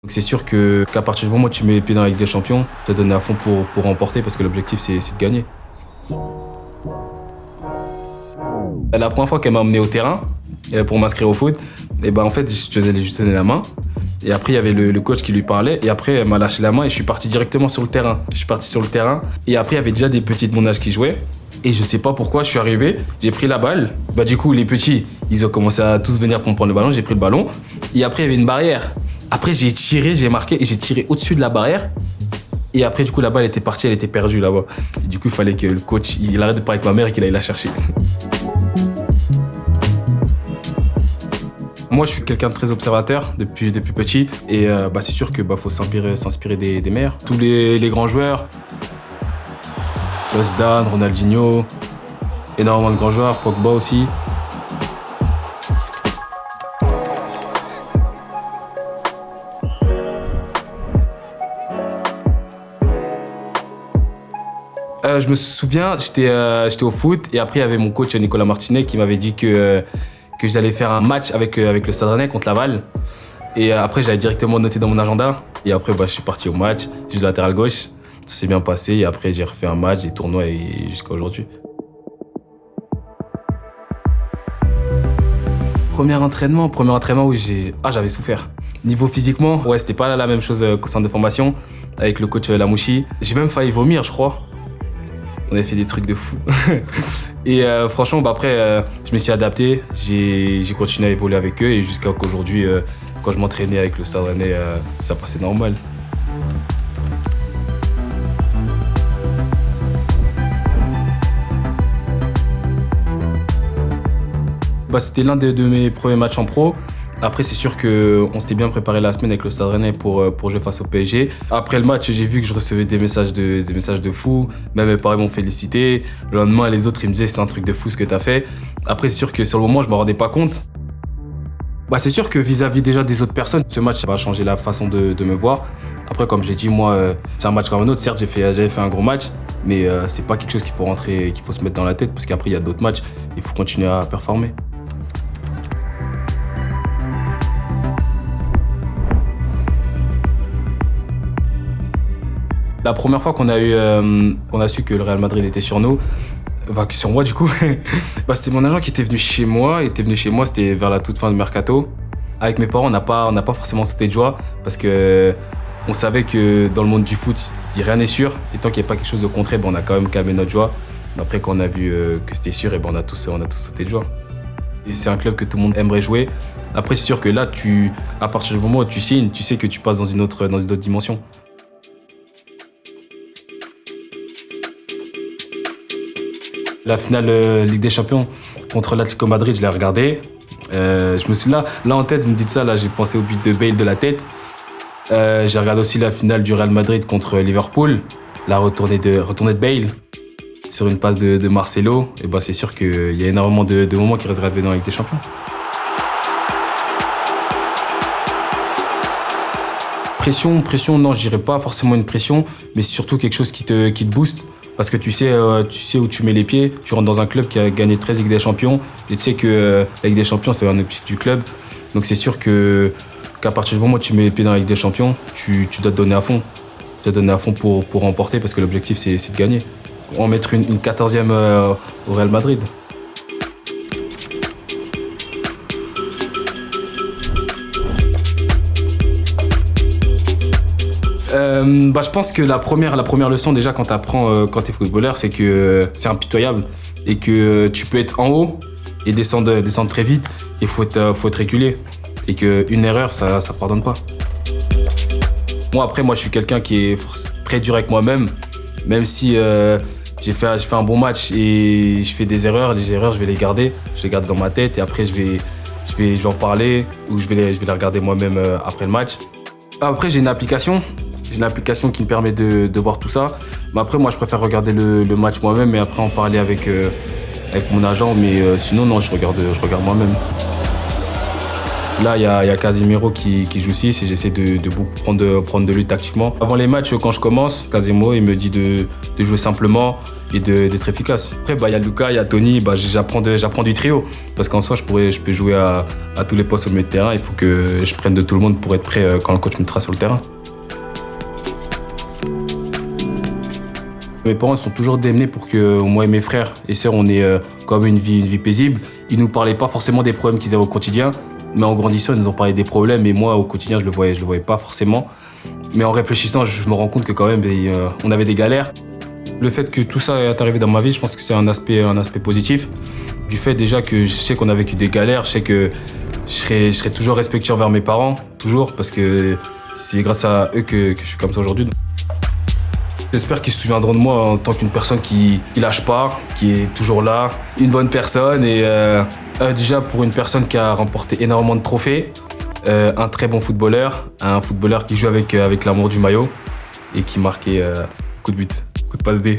C'est sûr qu'à partir du moment où tu mets les pieds dans la Ligue des Champions, tu te donnes à fond pour remporter parce que l'objectif c'est de gagner. La première fois qu'elle m'a emmené au terrain pour m'inscrire au foot, et ben en fait je tenais la main. Et après il y avait le coach qui lui parlait et après elle m'a lâché la main et je suis parti directement sur le terrain. Je suis parti sur le terrain et après il y avait déjà des petits de mon âge qui jouaient. Et je sais pas pourquoi, je suis arrivé, j'ai pris la balle. Bah du coup les petits, ils ont commencé à tous venir pour me prendre le ballon, j'ai pris le ballon. Et après il y avait une barrière. Après j'ai tiré, j'ai marqué et j'ai tiré au-dessus de la barrière. Et après du coup la balle était partie, elle était perdue là-bas. Et du coup il fallait que le coach, il arrête de parler avec ma mère et qu'il aille la chercher. Moi, je suis quelqu'un de très observateur depuis petit et c'est sûr que faut s'inspirer des meilleurs. Tous les grands joueurs, soit Zidane, Ronaldinho, énormément de grands joueurs, Pogba aussi. Je me souviens, j'étais au foot et après il y avait mon coach Nicolas Martinet qui m'avait dit que j'allais faire un match avec le Stade Rennais contre Laval. Et après, j'allais directement noter dans mon agenda. Et après, je suis parti au match. J'ai joué latéral gauche. Ça s'est bien passé. Et après, j'ai refait un match, des tournois et jusqu'à aujourd'hui. Premier entraînement, oui, j'avais souffert. Niveau physiquement, ouais, c'était pas la même chose qu'au centre de formation avec le coach Lamouchi. J'ai même failli vomir, je crois. On a fait des trucs de fou. Et franchement, après, je me suis adapté. J'ai continué à évoluer avec eux et jusqu'à qu'aujourd'hui, quand je m'entraînais avec le Stade Rennais, ça passait normal. C'était l'un de mes premiers matchs en pro. Après, c'est sûr qu'on s'était bien préparé la semaine avec le Stade Rennais pour jouer face au PSG. Après le match, j'ai vu que je recevais des messages de fous. Même mes parents m'ont félicité. Le lendemain, les autres, ils me disaient c'est un truc de fou ce que t'as fait. Après, c'est sûr que sur le moment, je me rendais pas compte. C'est sûr que vis-à-vis déjà des autres personnes, ce match va changer la façon de me voir. Après, comme je l'ai dit, moi, c'est un match comme un autre. Certes, j'avais fait un gros match, mais c'est pas quelque chose qu'il faut se mettre dans la tête parce qu'après, il y a d'autres matchs. Il faut continuer à performer. La première fois qu'on a su que le Real Madrid était sur nous, sur moi du coup, c'était mon agent qui était venu chez moi. C'était vers la toute fin du mercato. Avec mes parents, on n'a pas forcément sauté de joie parce que on savait que dans le monde du foot, rien n'est sûr. Et tant qu'il n'y a pas quelque chose de concret, on a quand même calmé notre joie. Mais après, quand on a vu que c'était sûr, on a tous sauté de joie. Et c'est un club que tout le monde aimerait jouer. Après, c'est sûr que là, à partir du moment où tu signes, tu sais que tu passes dans une autre dimension. La finale Ligue des Champions contre l'Atlético Madrid, je l'ai regardée. Je me suis là en tête, vous me dites ça, là, j'ai pensé au but de Bale de la tête. J'ai regardé aussi la finale du Real Madrid contre Liverpool, la retournée de Bale sur une passe de Marcelo. Et c'est sûr qu'il y a énormément de moments qui restent gravés dans la Ligue des Champions. Pression, non, je dirais pas forcément une pression, mais c'est surtout quelque chose qui te booste. Parce que tu sais où tu mets les pieds, tu rentres dans un club qui a gagné 13 Ligues des Champions, et tu sais que la Ligue des Champions, c'est un objectif du club. Donc c'est sûr qu'à partir du moment où tu mets les pieds dans la Ligue des Champions, tu dois te donner à fond. Tu dois te donner à fond pour remporter, parce que l'objectif, c'est de gagner. On va mettre une 14e au Real Madrid. Je pense que la première leçon déjà quand t'apprends quand t'es footballeur, c'est que c'est impitoyable et que tu peux être en haut et descendre très vite. Il faut être régulier et qu'une erreur ça pardonne pas. Moi je suis quelqu'un qui est très dur avec moi-même, même si j'ai fait un bon match et je fais des erreurs. Les erreurs je vais les garder dans ma tête et après je vais en parler ou je vais les regarder moi-même après le match. Après j'ai une application qui me permet de voir tout ça. Mais après, moi, je préfère regarder le match moi-même et après en parler avec mon agent. Mais sinon, non, je regarde moi-même. Là, il y a Casemiro qui joue 6 et j'essaie de beaucoup prendre de lui tactiquement. Avant les matchs, quand je commence, Casemiro, il me dit de jouer simplement et d'être efficace. Après, il y a Lucas, il y a Tony, j'apprends du trio. Parce qu'en soi, je peux jouer à tous les postes au milieu de terrain. Il faut que je prenne de tout le monde pour être prêt quand le coach me mettra sur le terrain. Mes parents sont toujours démenés pour que moi et mes frères et sœurs, on ait quand même une vie paisible. Ils nous parlaient pas forcément des problèmes qu'ils avaient au quotidien, mais en grandissant, ils nous ont parlé des problèmes et moi, au quotidien, je le voyais pas forcément. Mais en réfléchissant, je me rends compte que quand même, on avait des galères. Le fait que tout ça est arrivé dans ma vie, je pense que c'est un aspect positif. Du fait déjà que je sais qu'on a vécu des galères, je sais que je serai toujours respectueux envers mes parents, toujours, parce que c'est grâce à eux que je suis comme ça aujourd'hui. J'espère qu'ils se souviendront de moi en tant qu'une personne qui lâche pas, qui est toujours là, une bonne personne et déjà pour une personne qui a remporté énormément de trophées, un très bon footballeur, un footballeur qui joue avec l'amour du maillot et qui marquait coup de but, coup de passe D.